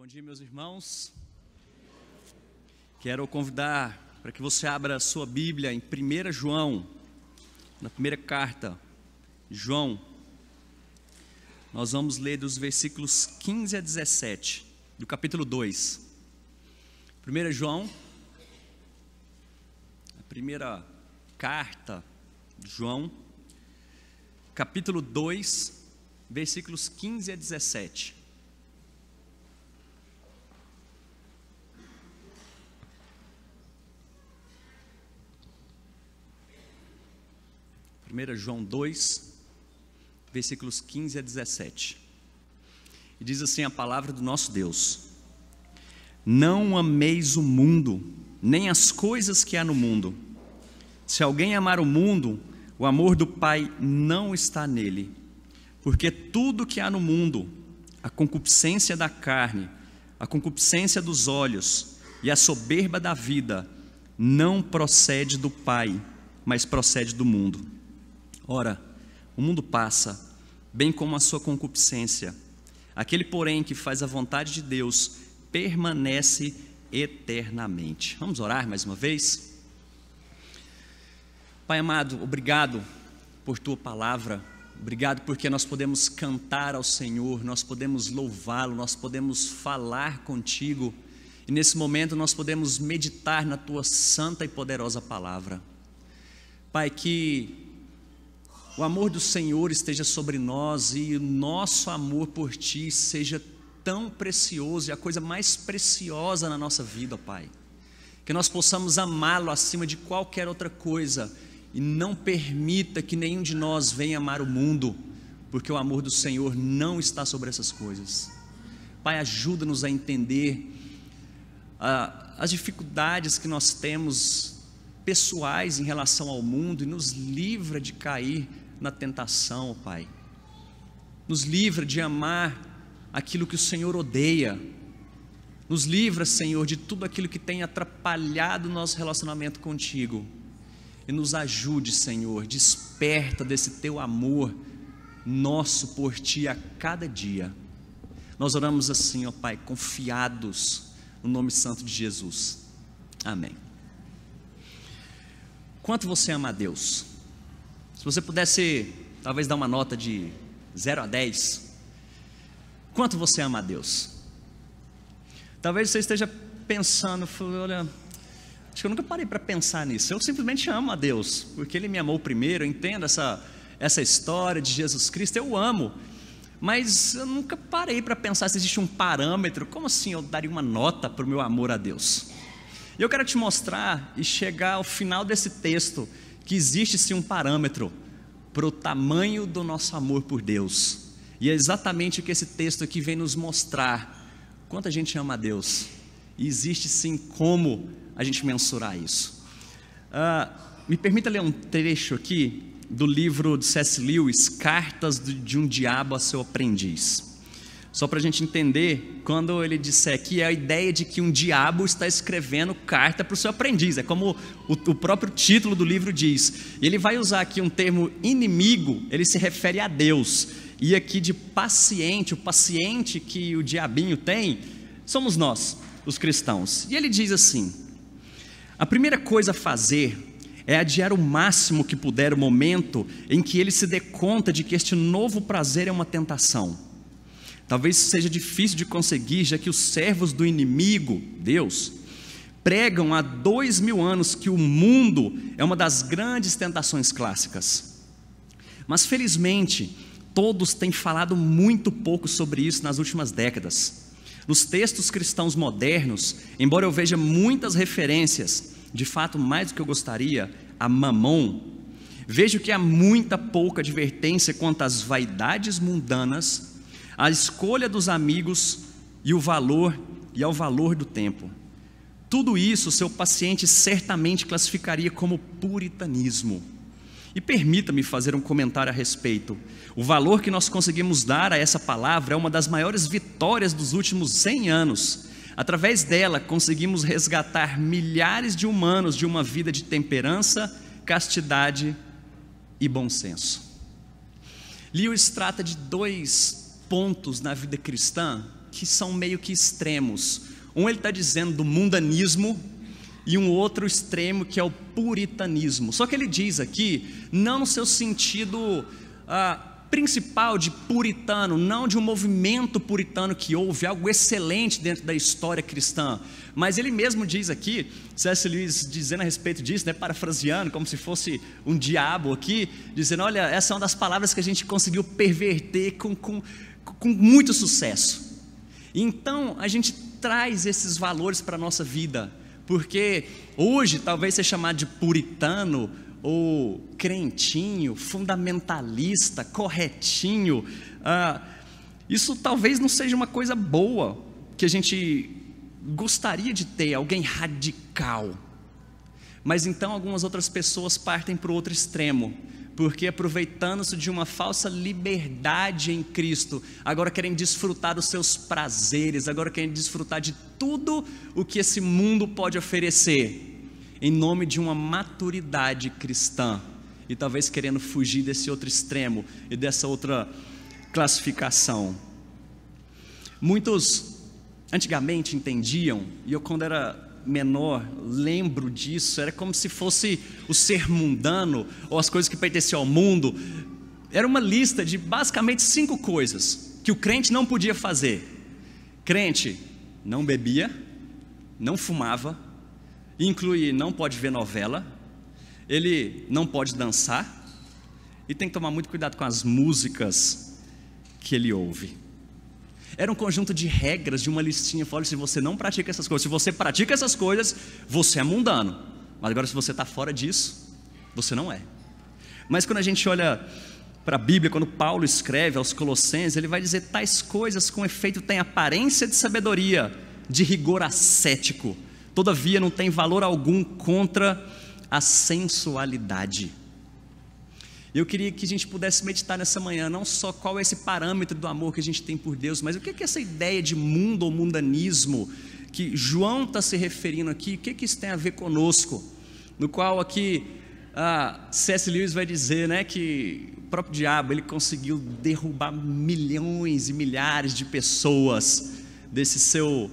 Bom dia, meus irmãos. Quero convidar para que você abra a sua Bíblia em 1 João, na primeira carta de João. Nós vamos ler dos versículos 15 a 17, do capítulo 2. 1 João, a primeira carta de João, capítulo 2, versículos 15 a 17. 1 João 2, versículos 15 a 17. E diz assim a palavra do nosso Deus: Não ameis o mundo, nem as coisas que há no mundo. Se alguém amar o mundo, o amor do Pai não está nele. Porque tudo que há no mundo, a concupiscência da carne, a concupiscência dos olhos e a soberba da vida, não procede do Pai, mas procede do mundo. Ora, o mundo passa, bem como a sua concupiscência. Aquele, porém, que faz a vontade de Deus, permanece eternamente. Vamos orar mais uma vez? Pai amado, obrigado por Tua palavra. Obrigado porque nós podemos cantar ao Senhor, nós podemos louvá-lo, nós podemos falar contigo. E nesse momento nós podemos meditar na Tua santa e poderosa palavra. Pai, que o amor do Senhor esteja sobre nós e o nosso amor por Ti seja tão precioso e a coisa mais preciosa na nossa vida, Pai. Que nós possamos amá-lo acima de qualquer outra coisa e não permita que nenhum de nós venha amar o mundo, porque o amor do Senhor não está sobre essas coisas. Pai, ajuda-nos a entender as dificuldades que nós temos pessoais em relação ao mundo e nos livra de cair na tentação, Pai. Nos livra de amar aquilo que o Senhor odeia. Nos livra, Senhor, de tudo aquilo que tem atrapalhado o nosso relacionamento contigo. E nos ajude, Senhor, desperta desse Teu amor nosso por Ti a cada dia. Nós oramos assim, ó Pai, confiados no nome santo de Jesus. Amém. Quanto você ama a Deus? Se você pudesse, talvez, dar uma nota de 0 a 10, quanto você ama a Deus? Talvez você esteja pensando, olha, acho que eu nunca parei para pensar nisso. Eu simplesmente amo a Deus, porque Ele me amou primeiro. Eu entendo essa história de Jesus Cristo, eu amo. Mas eu nunca parei para pensar se existe um parâmetro. Como assim eu daria uma nota para o meu amor a Deus? E eu quero te mostrar e chegar ao final desse texto que existe sim um parâmetro para o tamanho do nosso amor por Deus. E é exatamente o que esse texto aqui vem nos mostrar. Quanto a gente ama a Deus. E existe sim como a gente mensurar isso. Me permita ler um trecho aqui do livro de C.S. Lewis, Cartas de um Diabo a Seu Aprendiz. Só para a gente entender, quando ele disser aqui, é a ideia de que um diabo está escrevendo carta para o seu aprendiz. É como o próprio título do livro diz. E ele vai usar aqui um termo inimigo, ele se refere a Deus. E aqui de paciente, o paciente que o diabinho tem, somos nós, os cristãos. E ele diz assim: a primeira coisa a fazer é adiar o máximo que puder o momento em que ele se dê conta de que este novo prazer é uma tentação. Talvez seja difícil de conseguir, já que os servos do inimigo, Deus, pregam há 2000 anos que o mundo é uma das grandes tentações clássicas. Mas felizmente, todos têm falado muito pouco sobre isso nas últimas décadas. Nos textos cristãos modernos, embora eu veja muitas referências, de fato mais do que eu gostaria, a Mamon, vejo que há muita pouca advertência quanto às vaidades mundanas, a escolha dos amigos e ao valor do tempo. Tudo isso seu paciente certamente classificaria como puritanismo. E permita-me fazer um comentário a respeito. O valor que nós conseguimos dar a essa palavra é uma das maiores vitórias dos últimos 100 anos. Através dela conseguimos resgatar milhares de humanos de uma vida de temperança, castidade e bom senso. Lewis trata de 2 pontos na vida cristã que são meio que extremos. Um ele está dizendo do mundanismo e um outro extremo que é o puritanismo. Só que ele diz aqui, não no seu sentido principal de puritano, não de um movimento puritano que houve, algo excelente dentro da história cristã, mas ele mesmo diz aqui, C.S. Lewis dizendo a respeito disso, parafraseando, como se fosse um diabo aqui, dizendo, olha, essa é uma das palavras que a gente conseguiu perverter com muito sucesso. Então a gente traz esses valores para a nossa vida, porque hoje talvez ser chamado de puritano, ou crentinho, fundamentalista, corretinho, isso talvez não seja uma coisa boa, que a gente gostaria de ter, alguém radical. Mas então algumas outras pessoas partem para o outro extremo, porque aproveitando-se de uma falsa liberdade em Cristo, agora querem desfrutar dos seus prazeres, agora querem desfrutar de tudo o que esse mundo pode oferecer, em nome de uma maturidade cristã, e talvez querendo fugir desse outro extremo e dessa outra classificação. Muitos antigamente entendiam, e eu quando era menor lembro disso, era como se fosse o ser mundano, ou as coisas que pertenciam ao mundo. Era uma lista de basicamente 5 coisas que o crente não podia fazer. Crente não bebia, não fumava, inclui não pode ver novela, ele não pode dançar, e tem que tomar muito cuidado com as músicas que ele ouve. Era um conjunto de regras, de uma listinha. Fala, se você não pratica essas coisas, se você pratica essas coisas, você é mundano. Mas agora se você está fora disso, você não é. Mas quando a gente olha para a Bíblia, quando Paulo escreve aos Colossenses, ele vai dizer, tais coisas com efeito têm aparência de sabedoria, de rigor ascético, todavia não tem valor algum contra a sensualidade. Eu queria que a gente pudesse meditar nessa manhã, não só qual é esse parâmetro do amor que a gente tem por Deus, mas o que é essa ideia de mundo ou mundanismo que João está se referindo aqui, o que isso tem a ver conosco? No qual aqui C.S. Lewis vai dizer, que o próprio diabo ele conseguiu derrubar milhões e milhares de pessoas desse seu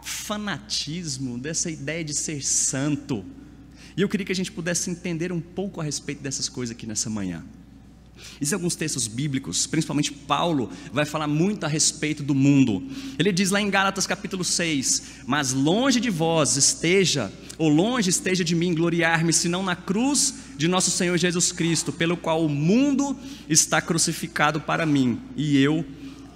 fanatismo, dessa ideia de ser santo. E eu queria que a gente pudesse entender um pouco a respeito dessas coisas aqui nessa manhã. Existem alguns textos bíblicos, principalmente Paulo vai falar muito a respeito do mundo. Ele diz lá em Gálatas capítulo 6, mas longe de vós esteja, ou longe esteja de mim gloriar-me, senão na cruz de nosso Senhor Jesus Cristo, pelo qual o mundo está crucificado para mim, e eu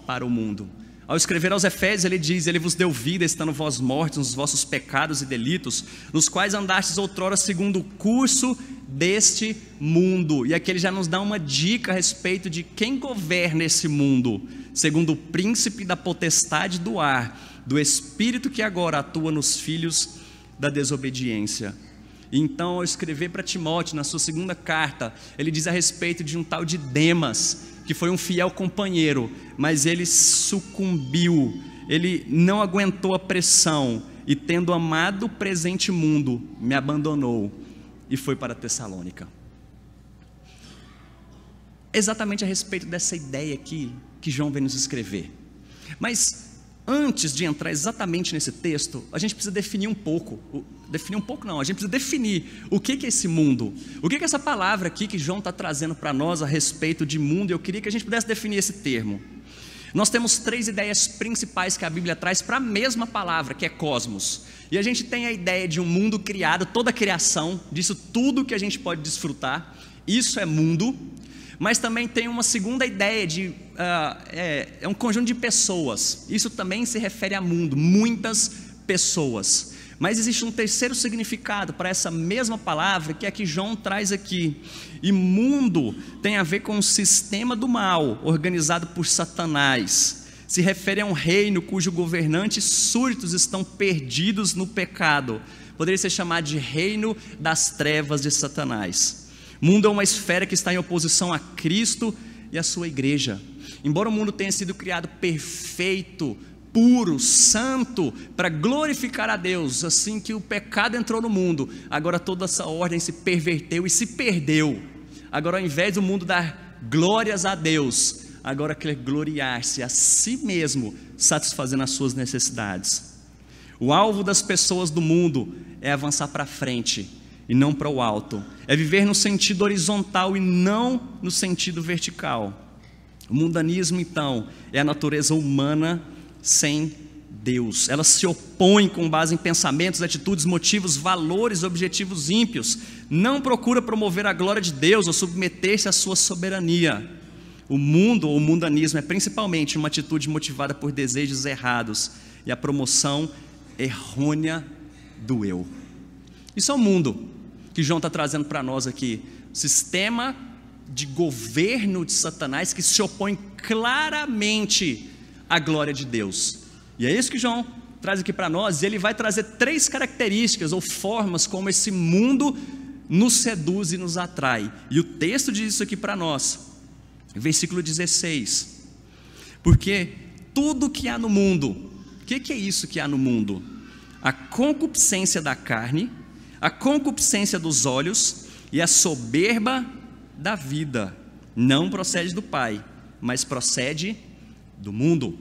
para o mundo. Ao escrever aos Efésios, ele diz, ele vos deu vida, estando vós mortos nos vossos pecados e delitos, nos quais andastes outrora segundo o curso deste mundo. E aqui ele já nos dá uma dica a respeito de quem governa esse mundo, segundo o príncipe da potestade do ar, do espírito que agora atua nos filhos da desobediência. E então, ao escrever para Timóteo, na sua segunda carta, ele diz a respeito de um tal de Demas, que foi um fiel companheiro, mas ele sucumbiu, ele não aguentou a pressão, e tendo amado o presente mundo, me abandonou, e foi para Tessalônica. Exatamente a respeito dessa ideia aqui, que João vem nos escrever. Mas antes de entrar exatamente nesse texto, a gente precisa definir um pouco, a gente precisa definir o que é esse mundo, o que é essa palavra aqui que João está trazendo para nós a respeito de mundo. Eu queria que a gente pudesse definir esse termo. Nós temos 3 ideias principais que a Bíblia traz para a mesma palavra, que é cosmos. E a gente tem a ideia de um mundo criado, toda a criação, disso tudo que a gente pode desfrutar, isso é mundo. Mas também tem uma segunda ideia de um conjunto de pessoas. Isso também se refere a mundo, muitas pessoas. Mas existe um terceiro significado para essa mesma palavra, que é a que João traz aqui. E mundo tem a ver com o sistema do mal, organizado por Satanás. Se refere a um reino cujo governantes súditos estão perdidos no pecado. Poderia ser chamado de reino das trevas de Satanás. Mundo é uma esfera que está em oposição a Cristo e a sua igreja. Embora o mundo tenha sido criado perfeito, puro, santo, para glorificar a Deus, assim que o pecado entrou no mundo, agora toda essa ordem se perverteu e se perdeu. Agora, ao invés do mundo dar glórias a Deus, agora quer gloriar-se a si mesmo, satisfazendo as suas necessidades. O alvo das pessoas do mundo é avançar para frente e não para o alto, é viver no sentido horizontal e não no sentido vertical. O mundanismo, então, é a natureza humana sem Deus. Ela se opõe com base em pensamentos, atitudes, motivos, valores, objetivos ímpios. Não procura promover a glória de Deus ou submeter-se à sua soberania. O mundo ou o mundanismo é principalmente uma atitude motivada por desejos errados e a promoção errônea do eu. Isso é o mundo que João está trazendo para nós aqui. Sistema de governo de Satanás que se opõe claramente à glória de Deus. E é isso que João traz aqui para nós. E ele vai trazer 3 características ou formas como esse mundo nos seduz e nos atrai. E o texto diz isso aqui para nós, versículo 16: porque tudo que há no mundo, o que é isso que há no mundo? A concupiscência da carne, a concupiscência dos olhos e a soberba da vida, não procede do Pai, mas procede do mundo.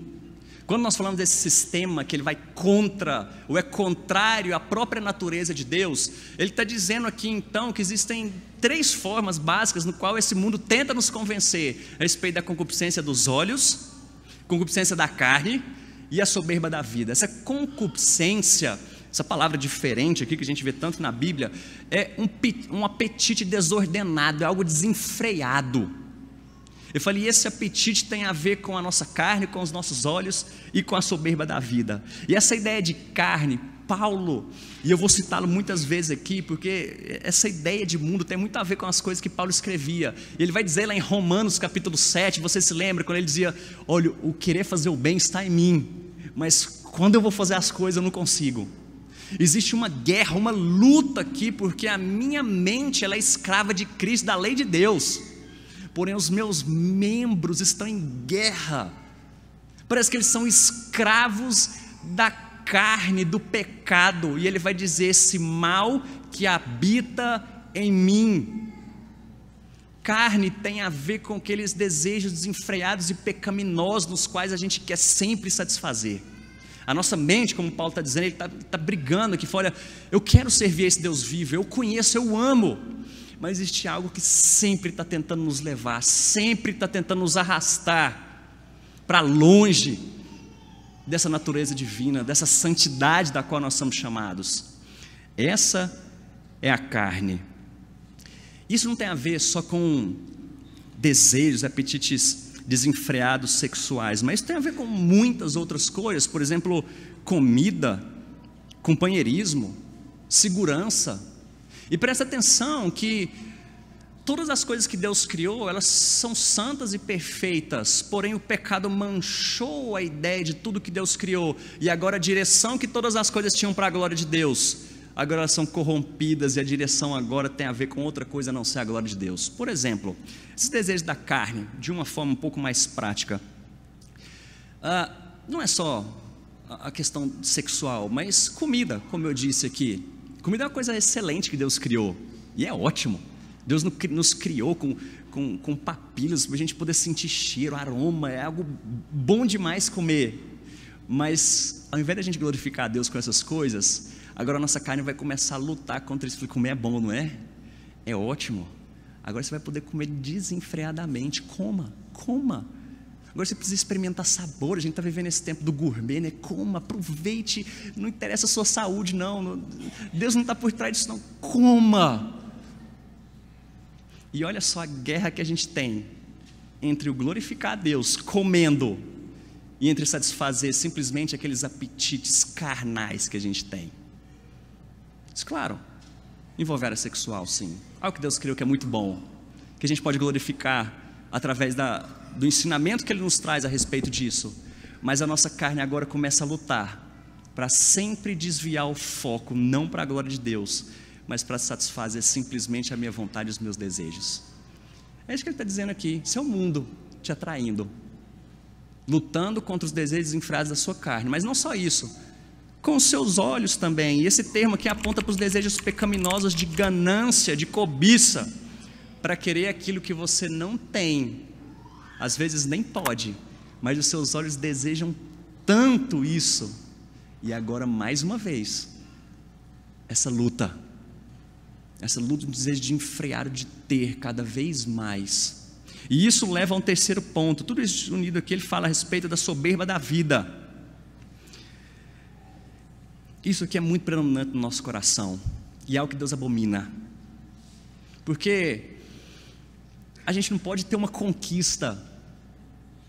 Quando nós falamos desse sistema que ele vai contra, ou é contrário à própria natureza de Deus, ele está dizendo aqui então que existem 3 formas básicas no qual esse mundo tenta nos convencer a respeito da concupiscência dos olhos, concupiscência da carne e a soberba da vida. Essa concupiscência, essa palavra diferente aqui que a gente vê tanto na Bíblia, é um apetite desordenado, é algo desenfreado. Eu falei, e esse apetite tem a ver com a nossa carne, com os nossos olhos e com a soberba da vida. E essa ideia de carne, Paulo, e eu vou citá-lo muitas vezes aqui, porque essa ideia de mundo tem muito a ver com as coisas que Paulo escrevia. E ele vai dizer lá em Romanos capítulo 7, você se lembra, quando ele dizia, olha, o querer fazer o bem está em mim, mas quando eu vou fazer as coisas eu não consigo. Existe uma guerra, uma luta aqui, porque a minha mente ela é escrava de Cristo, da lei de Deus. Porém os meus membros estão em guerra, parece que eles são escravos da carne, do pecado, e ele vai dizer, esse mal que habita em mim. Carne tem a ver com aqueles desejos desenfreados e pecaminosos, nos quais a gente quer sempre satisfazer. A nossa mente, como Paulo está dizendo, ele está brigando aqui fora, eu quero servir a esse Deus vivo, eu conheço, eu amo, mas existe algo que sempre está tentando nos levar, sempre está tentando nos arrastar para longe dessa natureza divina, dessa santidade da qual nós somos chamados. Essa é a carne. Isso não tem a ver só com desejos, apetites desenfreados sexuais, mas tem a ver com muitas outras coisas, por exemplo, comida, companheirismo, segurança. E presta atenção que todas as coisas que Deus criou, elas são santas e perfeitas, porém o pecado manchou a ideia de tudo que Deus criou, e agora a direção que todas as coisas tinham para a glória de Deus, agora elas são corrompidas, e a direção agora tem a ver com outra coisa a não ser a glória de Deus. Por exemplo, esses desejos da carne, de uma forma um pouco mais prática, não é só a questão sexual, mas comida, como eu disse aqui. Comida é uma coisa excelente que Deus criou, e é ótimo. Deus nos criou com papilas, para a gente poder sentir cheiro, aroma, é algo bom demais comer. Mas ao invés de a gente glorificar a Deus com essas coisas, agora a nossa carne vai começar a lutar contra isso. Comer é bom, não é? É ótimo. Agora você vai poder comer desenfreadamente. Coma. Agora você precisa experimentar sabor. A gente está vivendo esse tempo do gourmet, né? Coma, aproveite. Não interessa a sua saúde, não. Deus não está por trás disso, não. Coma. E olha só a guerra que a gente tem entre o glorificar a Deus comendo e entre satisfazer simplesmente aqueles apetites carnais que a gente tem. Isso, claro, envolve área sexual, sim. Algo que Deus criou que é muito bom, que a gente pode glorificar através do ensinamento que Ele nos traz a respeito disso. Mas a nossa carne agora começa a lutar para sempre desviar o foco, não para a glória de Deus, mas para satisfazer simplesmente a minha vontade e os meus desejos. É isso que ele está dizendo aqui. Isso é o mundo te atraindo, lutando contra os desejos desenfreados da sua carne. Mas não só isso, com os seus olhos também. E esse termo aqui aponta para os desejos pecaminosos de ganância, de cobiça, para querer aquilo que você não tem, às vezes nem pode, mas os seus olhos desejam tanto isso. E agora, mais uma vez, essa luta, o desejo de enfrear, de ter cada vez mais. E isso leva a um terceiro ponto. Tudo isso unido aqui, ele fala a respeito da soberba da vida. Isso aqui é muito predominante no nosso coração, e é o que Deus abomina, porque a gente não pode ter uma conquista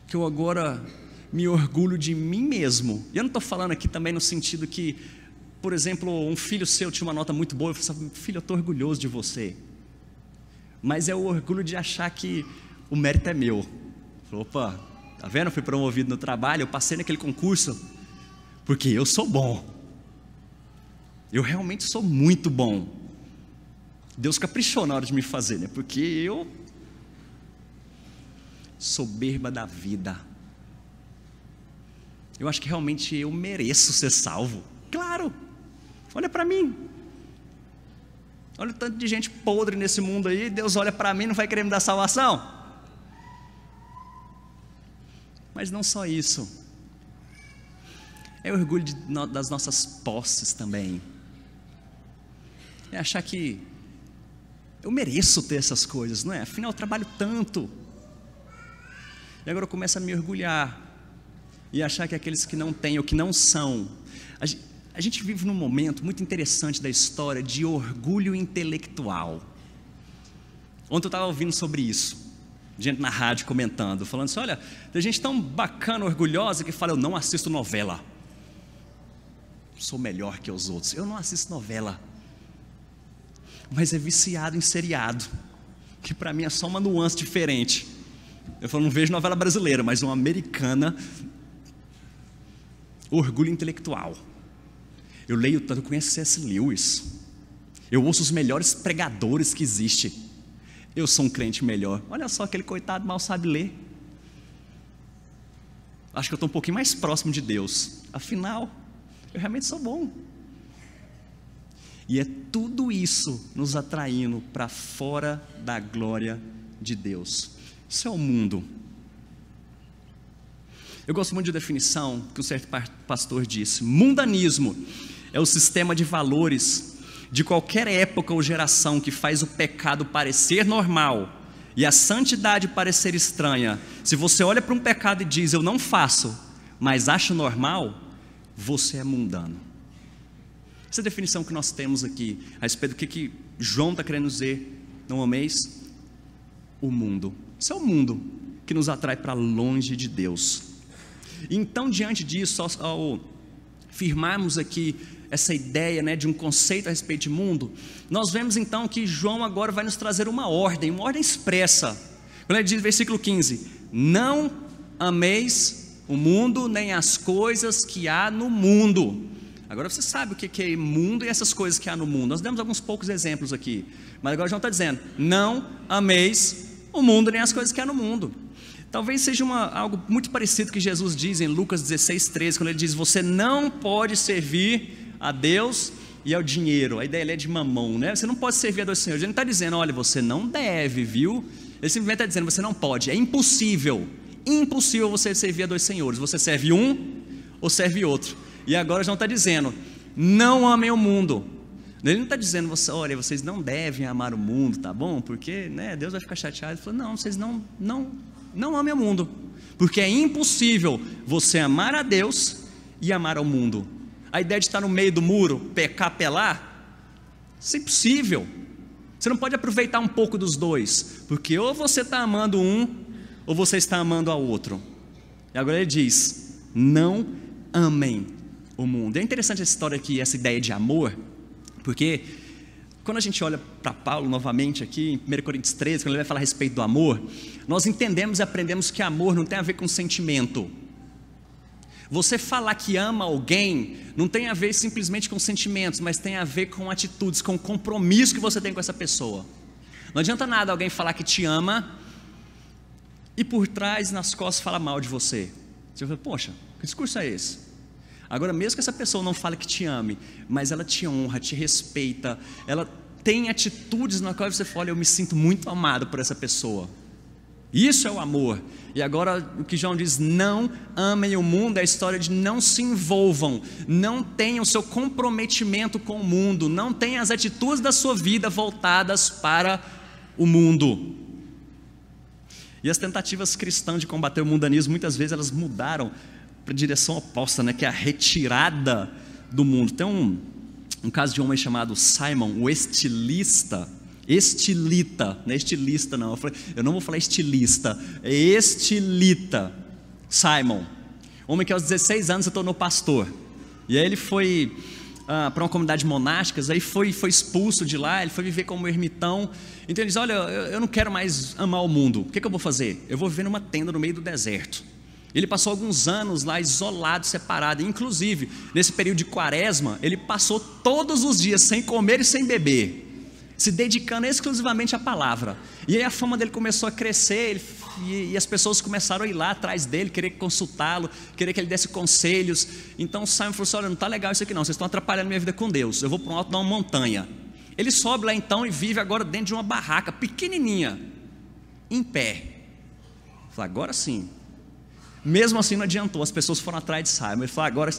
que eu agora me orgulho de mim mesmo. E eu não estou falando aqui também no sentido que, por exemplo, um filho seu tinha uma nota muito boa, eu falo assim, filho, eu estou orgulhoso de você. Mas é o orgulho de achar que o mérito é meu. Opa, tá vendo? Eu fui promovido no trabalho, eu passei naquele concurso, porque eu sou bom. Eu realmente sou muito bom. Deus caprichou na hora de me fazer, né? Porque eu... soberba da vida. Eu acho que realmente eu mereço ser salvo. Claro, olha para mim. Olha o tanto de gente podre nesse mundo aí. Deus olha para mim e não vai querer me dar salvação. Mas não só isso. É o orgulho das nossas posses também. É achar que eu mereço ter essas coisas, não é? Afinal eu trabalho tanto. E agora eu começo a me orgulhar e achar que aqueles que não têm ou que não são. A gente vive num momento muito interessante da história de orgulho intelectual. Ontem eu estava ouvindo sobre isso, gente na rádio comentando, falando assim, olha, tem gente tão bacana, orgulhosa, que fala, eu não assisto novela, sou melhor que os outros. Eu não assisto novela, mas é viciado em seriado, que para mim é só uma nuance diferente. Eu falo, não vejo novela brasileira, mas uma americana. Orgulho intelectual. Eu leio tanto, eu conheço C.S. Lewis, eu ouço os melhores pregadores que existem. Eu sou um crente melhor. Olha só, aquele coitado mal sabe ler. Acho que eu estou um pouquinho mais próximo de Deus. Afinal, eu realmente sou bom. E é tudo isso nos atraindo para fora da glória de Deus. Isso é o mundo. Eu gosto muito de definição que um certo pastor disse: mundanismo é o sistema de valores de qualquer época ou geração que faz o pecado parecer normal e a santidade parecer estranha. Se você olha para um pecado e diz, eu não faço, mas acho normal, você é mundano. Essa é a definição que nós temos aqui, a respeito do que João está querendo dizer, não ameis o mundo. Isso é o mundo que nos atrai para longe de Deus. Então, diante disso, ao firmarmos aqui essa ideia, né, de um conceito a respeito de mundo, nós vemos então que João agora vai nos trazer uma ordem expressa. Quando ele diz, versículo 15: não ameis o mundo, nem as coisas que há no mundo. Agora você sabe o que é mundo e essas coisas que há no mundo. Nós demos alguns poucos exemplos aqui, mas agora João está dizendo, não ameis o mundo, nem as coisas que há no mundo. Talvez seja algo muito parecido que Jesus diz em Lucas 16:13, quando ele diz, você não pode servir a Deus e ao dinheiro. A ideia é de mamão, né? Você não pode servir a dois senhores. Ele não está dizendo, olha, você não deve, viu? Ele simplesmente está dizendo, você não pode, é impossível você servir a dois senhores. Você serve um ou serve outro. E agora João está dizendo, não amem o mundo. Ele não está dizendo, olha, vocês não devem amar o mundo, tá bom? Porque, né, Deus vai ficar chateado. Ele falou, não, vocês não amem o mundo, porque é impossível você amar a Deus e amar ao mundo. A ideia de estar no meio do muro, pecar, pelar, isso é impossível. Você não pode aproveitar um pouco dos dois, porque ou você está amando um, ou você está amando ao outro. E agora ele diz, não amem o mundo. É interessante essa história aqui, essa ideia de amor, porque quando a gente olha para Paulo novamente aqui, em 1 Coríntios 13, quando ele vai falar a respeito do amor, nós entendemos e aprendemos que amor não tem a ver com sentimento. Você falar que ama alguém não tem a ver simplesmente com sentimentos, mas tem a ver com atitudes, com o compromisso que você tem com essa pessoa. Não adianta nada alguém falar que te ama e por trás, nas costas, fala mal de você. Você fala, poxa, que discurso é esse? Agora, mesmo que essa pessoa não fale que te ame, mas ela te honra, te respeita, ela tem atitudes na qual você fala, olha, eu me sinto muito amado por essa pessoa. Isso é o amor. E agora o que João diz, não amem o mundo, é a história de não se envolvam, não tenham seu comprometimento com o mundo, não tenham as atitudes da sua vida voltadas para o mundo. E as tentativas cristãs de combater o mundanismo, muitas vezes elas mudaram para a direção oposta, né, que é a retirada do mundo. Tem um caso de um homem chamado Simon, o estilita, não é estilista não, eu não vou falar estilista, é estilita, Simon, homem que aos 16 anos se tornou pastor, e aí ele foi para uma comunidade monástica, aí foi expulso de lá, ele foi viver como ermitão. Então ele diz, olha, eu não quero mais amar o mundo, o que eu vou fazer? Eu vou viver numa tenda no meio do deserto. Ele passou alguns anos lá isolado, separado, inclusive nesse período de quaresma, ele passou todos os dias sem comer e sem beber, se dedicando exclusivamente à palavra. E aí a fama dele começou a crescer, e as pessoas começaram a ir lá atrás dele, querer consultá-lo, querer que ele desse conselhos. Então o Simon falou assim, olha, não está legal isso aqui não, vocês estão atrapalhando minha vida com Deus, eu vou para um alto de uma montanha. Ele sobe lá então e vive agora dentro de uma barraca pequenininha, em pé. Falei, agora sim. Mesmo assim não adiantou, as pessoas foram atrás de Simon. Ele falou,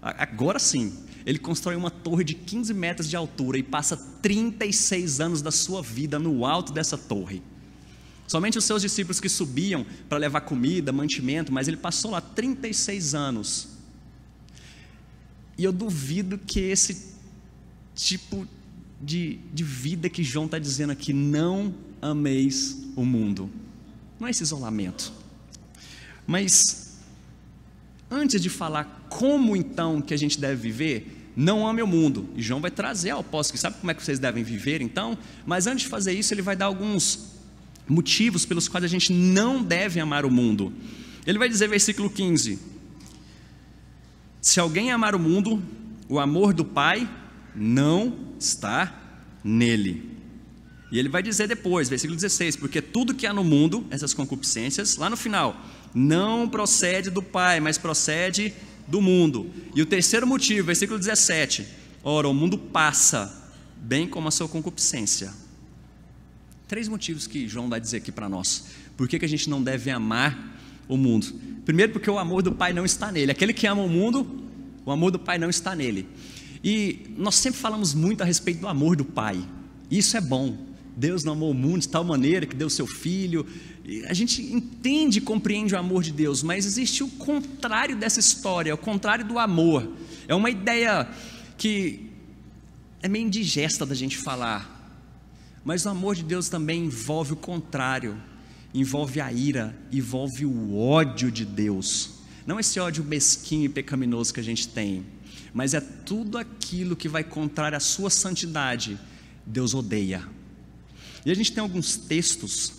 agora sim. Ele constrói uma torre de 15 metros de altura e passa 36 anos da sua vida no alto dessa torre. Somente os seus discípulos que subiam para levar comida, mantimento, mas ele passou lá 36 anos. E eu duvido que esse tipo de vida que João está dizendo aqui, não ameis o mundo, não é esse isolamento. Mas antes de falar como então que a gente deve viver, não ame o mundo, e João vai trazer ao apóstolo, sabe como é que vocês devem viver então? Mas antes de fazer isso, ele vai dar alguns motivos pelos quais a gente não deve amar o mundo. Ele vai dizer, versículo 15: se alguém amar o mundo, o amor do Pai não está nele. E ele vai dizer depois, versículo 16, porque tudo que há no mundo, essas concupiscências, lá no final, não procede do Pai, mas procede do mundo. E o terceiro motivo, versículo 17, ora, o mundo passa, bem como a sua concupiscência. 3 motivos que João vai dizer aqui para nós, por que a gente não deve amar o mundo. Primeiro, porque o amor do Pai não está nele. Aquele que ama o mundo, o amor do Pai não está nele. E nós sempre falamos muito a respeito do amor do Pai, isso é bom. Deus não amou o mundo de tal maneira que deu seu Filho. A gente entende e compreende o amor de Deus, mas existe o contrário dessa história, o contrário do amor. É uma ideia que é meio indigesta da gente falar, mas o amor de Deus também envolve o contrário, envolve a ira, envolve o ódio de Deus. Não esse ódio mesquinho e pecaminoso que a gente tem, mas é tudo aquilo que vai contrário à sua santidade, Deus odeia. E a gente tem alguns textos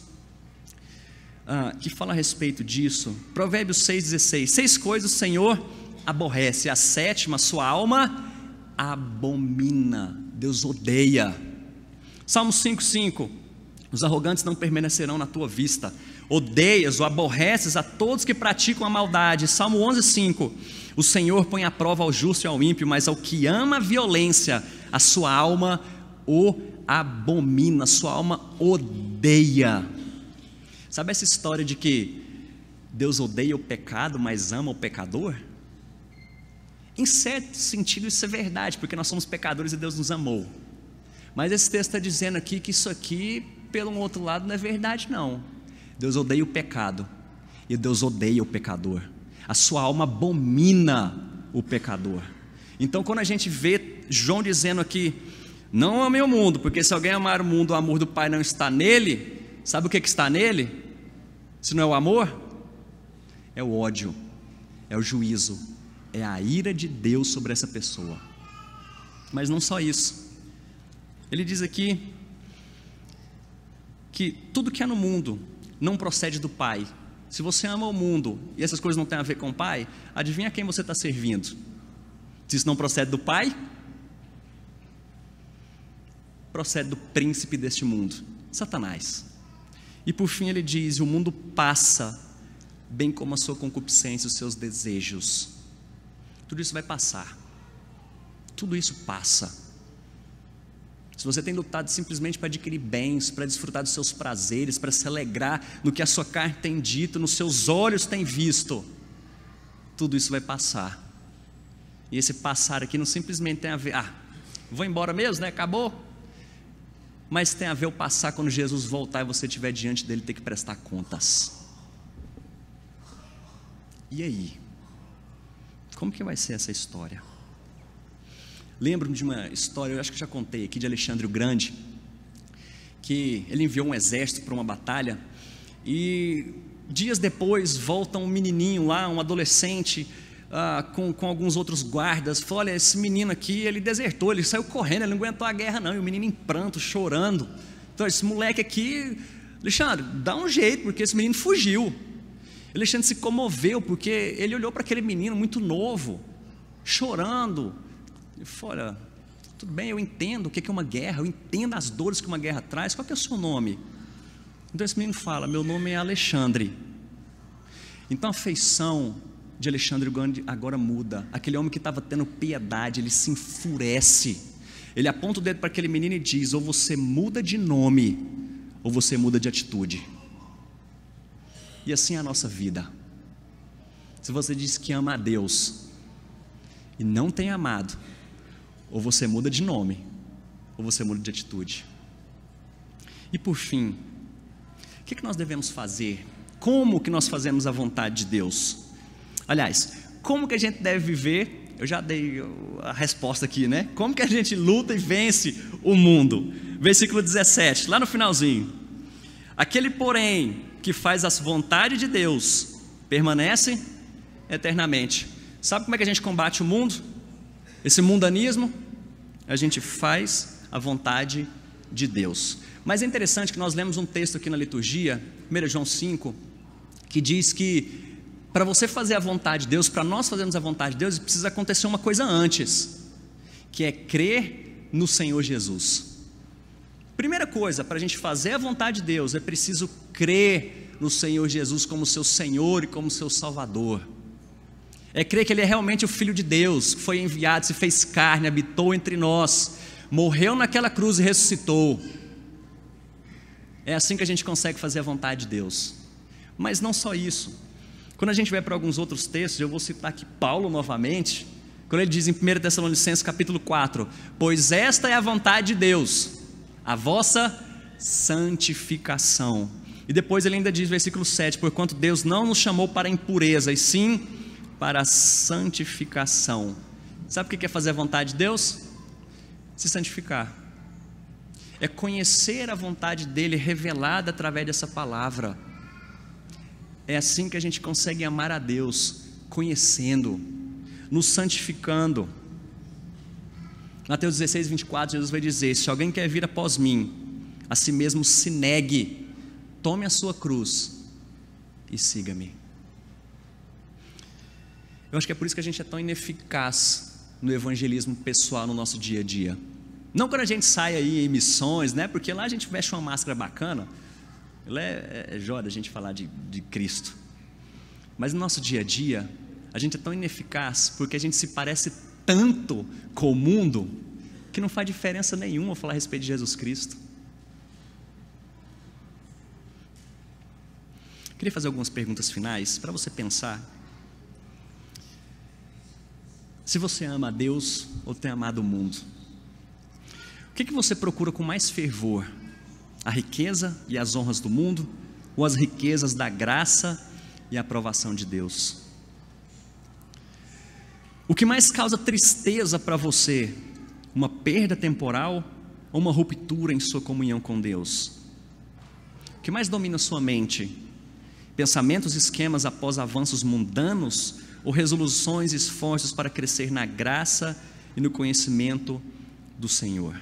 que falam a respeito disso. Provérbios 6,16, 6 coisas o Senhor aborrece, a 7ª sua alma abomina, Deus odeia. Salmo 5,5, os arrogantes não permanecerão na tua vista, odeias ou aborreces a todos que praticam a maldade. Salmo 11,5, o Senhor põe à prova ao justo e ao ímpio, mas ao que ama a violência, a sua alma o abomina, sua alma odeia. Sabe essa história de que Deus odeia o pecado, mas ama o pecador? Em certo sentido isso é verdade, porque nós somos pecadores e Deus nos amou. Mas esse texto está dizendo aqui que isso aqui, pelo outro lado, não é verdade não. Deus odeia o pecado e Deus odeia o pecador. A sua alma abomina o pecador. Então quando a gente vê João dizendo aqui, não amem o mundo, porque se alguém amar o mundo, o amor do Pai não está nele. Sabe o que está nele? Se não é o amor, é o ódio, é o juízo, é a ira de Deus sobre essa pessoa. Mas não só isso. Ele diz aqui que tudo que há no mundo não procede do Pai. Se você ama o mundo e essas coisas não têm a ver com o Pai, adivinha quem você está servindo? Se isso não procede do Pai, procede do príncipe deste mundo, Satanás. E por fim ele diz, o mundo passa, bem como a sua concupiscência, os seus desejos. Tudo isso vai passar. Tudo isso passa. se você tem lutado simplesmente para adquirir bens, para desfrutar dos seus prazeres, para se alegrar no que a sua carne tem dito, nos seus olhos tem visto, tudo isso vai passar. E esse passar aqui não simplesmente tem a ver, vou embora mesmo, né? Acabou. Mas tem a ver o passar quando Jesus voltar e você estiver diante dele ter que prestar contas. E aí? Como que vai ser essa história? Lembro-me de uma história, eu acho que já contei aqui, de Alexandre o Grande, que ele enviou um exército para uma batalha, e dias depois volta um menininho lá, um adolescente, com alguns outros guardas, falou: olha, esse menino aqui, ele desertou, ele saiu correndo, ele não aguentou a guerra não, e o menino em pranto, chorando. Então esse moleque aqui, Alexandre, dá um jeito, porque esse menino fugiu. Alexandre se comoveu, porque ele olhou para aquele menino muito novo, chorando, e falou: olha, tudo bem, eu entendo o que é uma guerra, eu entendo as dores que uma guerra traz, qual que é o seu nome? Então esse menino fala: meu nome é Alexandre. Então a feição de Alexandre o Grande agora muda. Aquele homem que estava tendo piedade, ele se enfurece, ele aponta o dedo para aquele menino e diz: ou você muda de nome, ou você muda de atitude. E assim é a nossa vida. Se você diz que ama a Deus e não tem amado, ou você muda de nome, ou você muda de atitude. E por fim, o que nós devemos fazer? Como que nós fazemos a vontade de Deus? Aliás, como que a gente deve viver? Eu já dei a resposta aqui, né? Como que a gente luta e vence o mundo? Versículo 17, lá no finalzinho: aquele, porém, que faz a vontade de Deus, permanece eternamente. Sabe como é que a gente combate o mundo? Esse mundanismo? A gente faz a vontade de Deus. Mas é interessante que nós lemos um texto aqui na liturgia, 1 João 5, que diz que para você fazer a vontade de Deus, para nós fazermos a vontade de Deus, precisa acontecer uma coisa antes, que é crer no Senhor Jesus. Primeira coisa, para a gente fazer a vontade de Deus, é preciso crer no Senhor Jesus como seu Senhor e como seu Salvador. É crer que Ele é realmente o Filho de Deus, que foi enviado, se fez carne, habitou entre nós, morreu naquela cruz e ressuscitou. É assim que a gente consegue fazer a vontade de Deus. Mas não só isso. Quando a gente vai para alguns outros textos, eu vou citar aqui Paulo novamente, quando ele diz em 1 Tessalonicenses capítulo 4, pois esta é a vontade de Deus, a vossa santificação. E depois ele ainda diz, versículo 7, porquanto Deus não nos chamou para a impureza, e sim para a santificação. Sabe o que é fazer a vontade de Deus? Se santificar. É conhecer a vontade dEle revelada através dessa palavra. É assim que a gente consegue amar a Deus, conhecendo, nos santificando. Mateus 16, 24, Jesus vai dizer: se alguém quer vir após mim, a si mesmo se negue, tome a sua cruz e siga-me. Eu acho que é por isso que a gente é tão ineficaz no evangelismo pessoal no nosso dia a dia. Não quando a gente sai aí em missões, né? Porque lá a gente veste uma máscara bacana. É joia a gente falar de Cristo. Mas no nosso dia a dia, a gente é tão ineficaz porque a gente se parece tanto com o mundo que não faz diferença nenhuma falar a respeito de Jesus Cristo. Queria fazer algumas perguntas finais para você pensar. Se você ama a Deus ou tem amado o mundo, o que você procura com mais fervor? A riqueza e as honras do mundo, ou as riquezas da graça e a aprovação de Deus? O que mais causa tristeza para você? Uma perda temporal ou uma ruptura em sua comunhão com Deus? O que mais domina sua mente? Pensamentos e esquemas após avanços mundanos, ou resoluções e esforços para crescer na graça e no conhecimento do Senhor?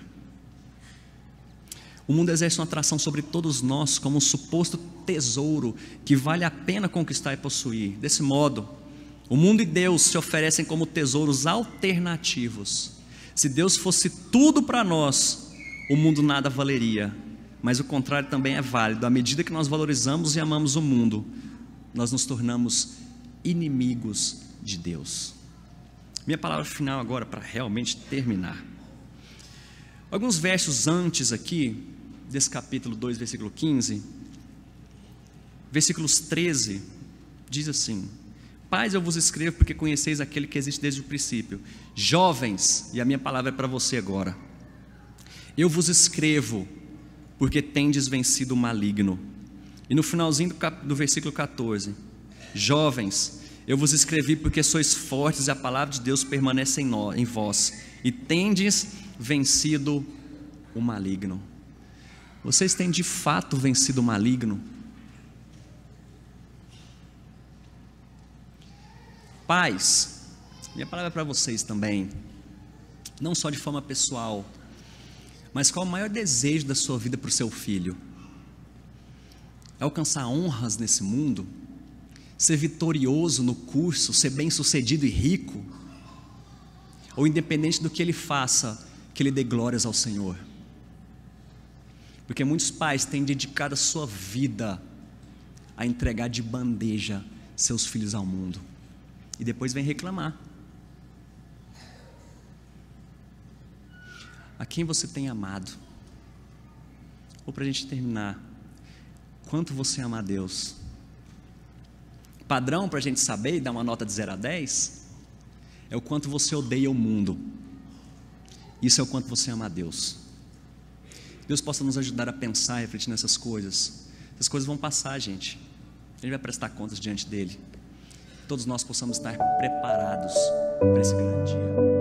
O mundo exerce uma atração sobre todos nós como um suposto tesouro que vale a pena conquistar e possuir. Desse modo, o mundo e Deus se oferecem como tesouros alternativos. Se Deus fosse tudo para nós, o mundo nada valeria. Mas o contrário também é válido. À medida que nós valorizamos e amamos o mundo, nós nos tornamos inimigos de Deus. Minha palavra final agora, para realmente terminar. Alguns versos antes aqui, desse capítulo 2, versículo 15, versículos 13, diz assim: Pais, eu vos escrevo porque conheceis aquele que existe desde o princípio. Jovens, e a minha palavra é para você agora, eu vos escrevo porque tendes vencido o maligno. E no finalzinho do versículo 14: Jovens, eu vos escrevi porque sois fortes e a palavra de Deus permanece em vós, e tendes vencido o maligno. Vocês têm de fato vencido o maligno? Pais, minha palavra é para vocês também, não só de forma pessoal, mas qual o maior desejo da sua vida para o seu filho? É alcançar honras nesse mundo? Ser vitorioso no curso, ser bem-sucedido e rico? Ou independente do que ele faça, que ele dê glórias ao Senhor? Porque muitos pais têm dedicado a sua vida a entregar de bandeja seus filhos ao mundo, e depois vem reclamar. A quem você tem amado? Ou para a gente terminar, quanto você ama a Deus? Padrão para a gente saber e dar uma nota de 0 a 10 é o quanto você odeia o mundo. Isso é o quanto você ama a Deus. Deus possa nos ajudar a pensar e refletir nessas coisas. Essas coisas vão passar, gente. A gente vai prestar contas diante dele. Todos nós possamos estar preparados para esse grande dia.